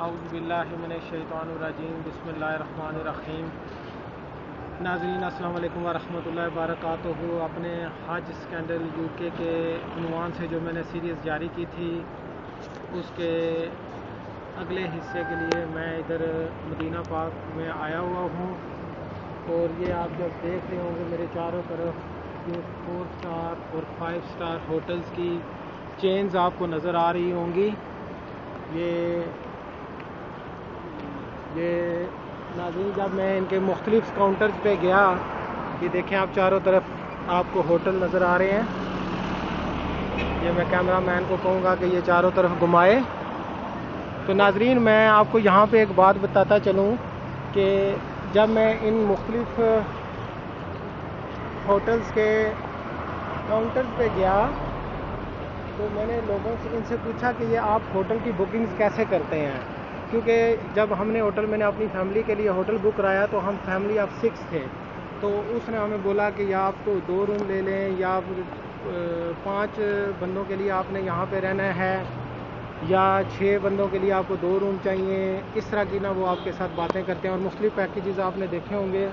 اعوذ باللہ من الشیطان الرجیم بسم اللہ الرحمن الرحیم۔ ناظرین السلام علیکم ورحمۃ اللہ وبرکاتہ۔ اپنے حج اسکینڈل UK کے عنوان سے جو میں نے سیریز جاری کی تھی اس کے اگلے حصے کے لیے میں ادھر مدینہ پاک میں آیا ہوا ہوں، اور یہ آپ جب دیکھ رہے ہوں گے میرے چاروں طرف یہ 4 سٹار اور 5 سٹار ہوٹلز کی چینز آپ کو نظر آ رہی ہوں گی۔ یہ ناظرین جب میں ان کے مختلف کاؤنٹرز پہ گیا، یہ دیکھیں آپ چاروں طرف آپ کو ہوٹل نظر آ رہے ہیں۔ یہ میں کیمرہ مین کو کہوں گا کہ یہ چاروں طرف گھمائے۔ تو ناظرین میں آپ کو یہاں پہ ایک بات بتاتا چلوں کہ جب میں ان مختلف ہوٹلز کے کاؤنٹرز پہ گیا تو میں نے لوگوں سے ان سے پوچھا کہ یہ آپ ہوٹل کی بکنگز کیسے کرتے ہیں، کیونکہ جب ہم نے ہوٹل میں نے اپنی فیملی کے لیے ہوٹل بک کرایا تو ہم فیملی آف 6 تھے، تو اس نے ہمیں بولا کہ یا آپ کو 2 روم لے لیں یا 5 بندوں کے لیے آپ نے یہاں پہ رہنا ہے، یا 6 بندوں کے لیے آپ کو 2 روم چاہیے۔ اس طرح کی نا وہ آپ کے ساتھ باتیں کرتے ہیں، اور مختلف پیکیجز آپ نے دیکھے ہوں گے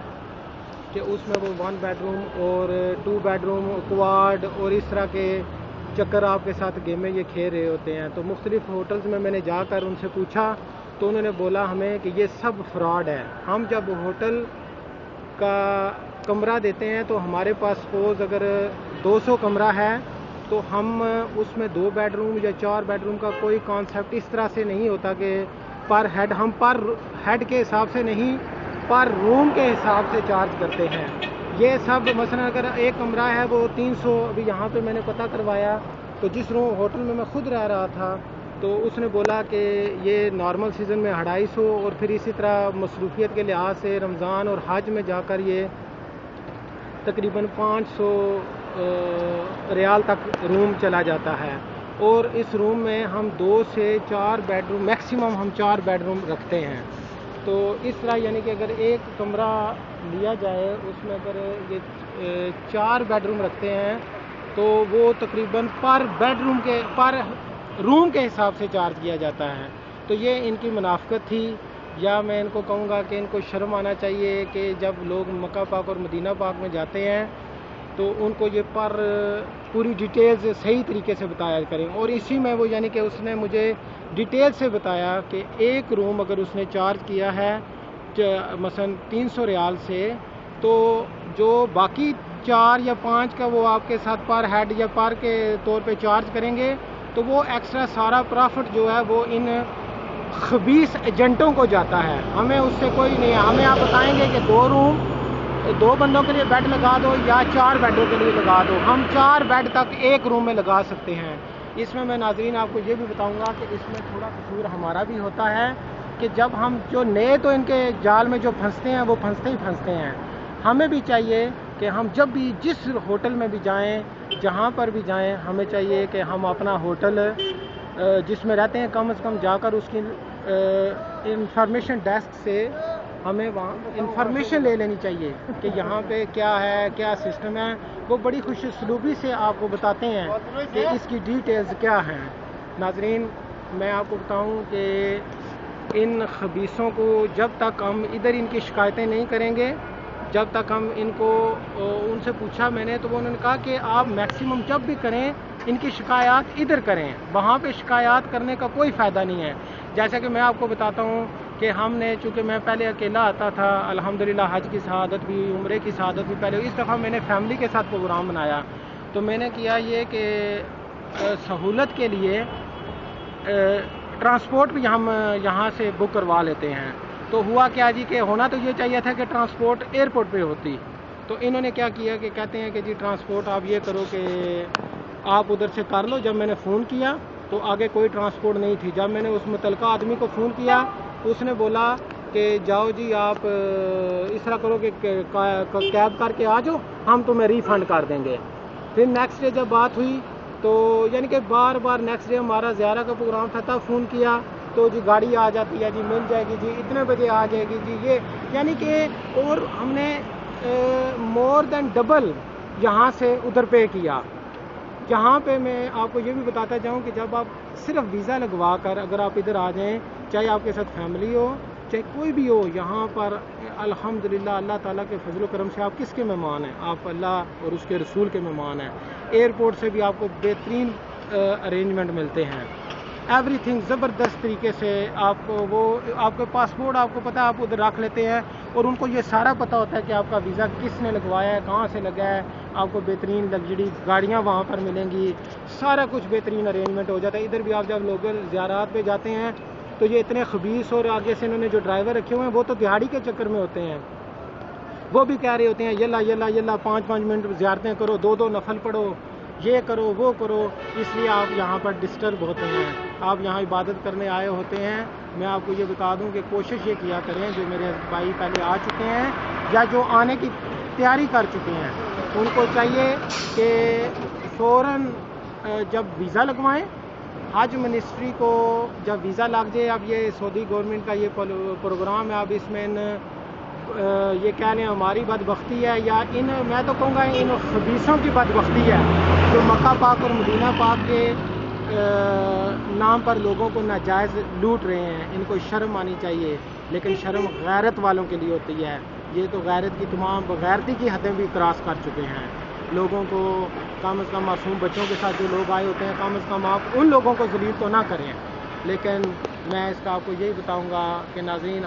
کہ اس میں وہ 1 بیڈ روم اور 2 بیڈ روم کوارڈ اور اس طرح کے چکر آپ کے ساتھ گیمیں یہ کھیل رہے ہوتے ہیں۔ تو مختلف ہوٹلز میں نے جا کر ان سے پوچھا تو انہوں نے بولا ہمیں کہ یہ سب فراڈ ہے۔ ہم جب ہوٹل کا کمرہ دیتے ہیں تو ہمارے پاس سپوز اگر 200 کمرہ ہے تو ہم اس میں 2 بیڈ روم یا 4 بیڈ روم کا کوئی کانسیپٹ اس طرح سے نہیں ہوتا کہ پر ہیڈ، ہم پر ہیڈ کے حساب سے نہیں، پر روم کے حساب سے چارج کرتے ہیں۔ یہ سب مثلا اگر ایک کمرہ ہے وہ 300، ابھی یہاں پہ میں نے پتہ کروایا تو جس ہوٹل میں خود رہ رہا تھا تو اس نے بولا کہ یہ نارمل سیزن میں 250، اور پھر اسی طرح مصروفیت کے لحاظ سے رمضان اور حج میں جا کر یہ تقریباً 500 ریال تک روم چلا جاتا ہے۔ اور اس روم میں ہم 2 سے 4 بیڈ روم، میکسیمم ہم 4 بیڈ روم رکھتے ہیں۔ تو اس طرح یعنی کہ اگر ایک کمرہ لیا جائے اس میں اگر یہ 4 بیڈ روم رکھتے ہیں تو وہ تقریباً پر بیڈ روم کے پر روم کے حساب سے چارج کیا جاتا ہے۔ تو یہ ان کی منافقت تھی، یا میں ان کو کہوں گا کہ ان کو شرم آنا چاہیے کہ جب لوگ مکہ پاک اور مدینہ پاک میں جاتے ہیں تو ان کو یہ پر پوری ڈیٹیلز صحیح طریقے سے بتایا کریں۔ اور اسی میں وہ یعنی کہ اس نے مجھے ڈیٹیل سے بتایا کہ ایک روم اگر اس نے چارج کیا ہے مثلا 300 ریال سے، تو جو باقی 4 یا 5 کا وہ آپ کے ساتھ پر ہیڈ یا پر کے طور پہ چارج کریں گے، تو وہ ایکسٹرا سارا پرافٹ جو ہے وہ ان خبیث ایجنٹوں کو جاتا ہے۔ ہمیں اس سے کوئی نہیں ہے۔ ہمیں آپ بتائیں گے کہ 2 روم 2 بندوں کے لیے بیڈ لگا دو یا 4 بیڈوں کے لیے لگا دو، ہم 4 بیڈ تک ایک روم میں لگا سکتے ہیں۔ اس میں ناظرین آپ کو یہ بھی بتاؤں گا کہ اس میں تھوڑا قصور ہمارا بھی ہوتا ہے کہ جب ہم جو نئے تو ان کے جال میں جو پھنستے ہیں وہ پھنستے ہیں۔ ہمیں بھی چاہیے کہ ہم جب بھی جس ہوٹل میں بھی جائیں، جہاں پر بھی جائیں، ہمیں چاہیے کہ ہم اپنا ہوٹل جس میں رہتے ہیں کم از کم جا کر اس کی انفارمیشن ڈیسک سے ہمیں وہاں انفارمیشن لے لینی چاہیے کہ یہاں پہ کیا ہے، کیا سسٹم ہے۔ وہ بڑی خوش اسلوبی سے آپ کو بتاتے ہیں کہ اس کی ڈیٹیلز کیا ہیں۔ ناظرین میں آپ کو بتاؤں کہ ان خبیثوں کو جب تک ہم ادھر ان کی شکایتیں نہیں کریں گے، جب تک ہم ان کو ان سے پوچھا میں نے تو انہوں نے کہا کہ آپ میکسیمم جب بھی کریں ان کی شکایات ادھر کریں، وہاں پہ شکایات کرنے کا کوئی فائدہ نہیں ہے۔ جیسا کہ میں آپ کو بتاتا ہوں کہ ہم نے چونکہ میں پہلے اکیلا آتا تھا، الحمدللہ حج کی سعادت بھی، عمرے کی سعادت بھی پہلے، اس دفعہ میں نے فیملی کے ساتھ پروگرام بنایا تو میں نے کیا یہ کہ سہولت کے لیے ٹرانسپورٹ بھی ہم یہاں سے بک کروا لیتے ہیں۔ تو ہوا کیا جی کہ ہونا تو یہ چاہیے تھا کہ ٹرانسپورٹ ایئرپورٹ پہ ہوتی، تو انہوں نے کیا کیا کہ کہتے ہیں کہ جی ٹرانسپورٹ آپ یہ کرو کہ آپ ادھر سے کر لو۔ جب میں نے فون کیا تو آگے کوئی ٹرانسپورٹ نہیں تھی۔ جب میں نے اس متعلقہ آدمی کو فون کیا اس نے بولا کہ جاؤ جی آپ اس طرح کرو کہ کیب کر کے آ جاؤ، ہم تمہیں ری فنڈ کر دیں گے۔ پھر نیکسٹ ڈے جب بات ہوئی تو یعنی کہ بار بار نیکسٹ ڈے ہمارا زیارہ کا پروگرام تھا، تب فون کیا تو جی گاڑی آ جاتی ہے، جی مل جائے گی، جی اتنے بجے آ جائے گی، جی یہ یعنی کہ اور ہم نے مور دین ڈبل یہاں سے ادھر پے کیا۔ یہاں پہ میں آپ کو یہ بھی بتاتا جاؤں کہ جب آپ صرف ویزا لگوا کر اگر آپ ادھر آ جائیں چاہے آپ کے ساتھ فیملی ہو چاہے کوئی بھی ہو، یہاں پر الحمدللہ اللہ تعالیٰ کے فضل و کرم سے آپ کس کے مہمان ہیں؟ آپ اللہ اور اس کے رسول کے مہمان ہیں۔ ایئرپورٹ سے بھی آپ کو بہترین ارینجمنٹ ملتے ہیں، ایوری تھنگ زبردست طریقے سے آپ کو وہ آپ کے پاسپورٹ آپ کو پتہ ہے آپ ادھر رکھ لیتے ہیں اور ان کو یہ سارا پتہ ہوتا ہے کہ آپ کا ویزا کس نے لگوایا ہے، کہاں سے لگا ہے، آپ کو بہترین لگژری گاڑیاں وہاں پر ملیں گی، سارا کچھ بہترین ارینجمنٹ ہو جاتا ہے۔ ادھر بھی آپ جب لوکل زیارات پہ جاتے ہیں تو یہ اتنے خبیث اور آگے سے انہوں نے جو ڈرائیور رکھے ہوئے ہیں وہ تو دیہاڑی کے چکر میں ہوتے ہیں، وہ بھی کہہ رہے ہوتے ہیں یلا یلا یلا 5 منٹ زیارتیں کرو، 2 نفل پڑھو، یہ کرو وہ کرو، اس لیے آپ یہاں پر ڈسٹرب ہوتے ہیں۔ آپ یہاں عبادت کرنے آئے ہوتے ہیں، میں آپ کو یہ بتا دوں کہ کوشش یہ کیا کریں جو میرے بھائی پہلے آ چکے ہیں یا جو آنے کی تیاری کر چکے ہیں، ان کو چاہیے کہ فوراً جب ویزا لگوائیں، حج منسٹری کو جب ویزا لگ جائے، اب یہ سعودی گورنمنٹ کا یہ پروگرام ہے، اب اس میں یہ کہہ لیں ہماری بدبختی ہے یا میں تو کہوں گا ان خبیثوں کی بدبختی ہے جو مکہ پاک اور مدینہ پاک کے نام پر لوگوں کو ناجائز لوٹ رہے ہیں۔ ان کو شرم آنی چاہیے، لیکن شرم غیرت والوں کے لیے ہوتی ہے۔ یہ تو غیرت کی تمام بغیرتی کی حدیں بھی کراس کر چکے ہیں۔ لوگوں کو کم از کم معصوم بچوں کے ساتھ جو لوگ آئے ہوتے ہیں کم از کم آپ ان لوگوں کو ذلیل تو نہ کریں، لیکن میں اس کا آپ کو یہی بتاؤں گا کہ ناظرین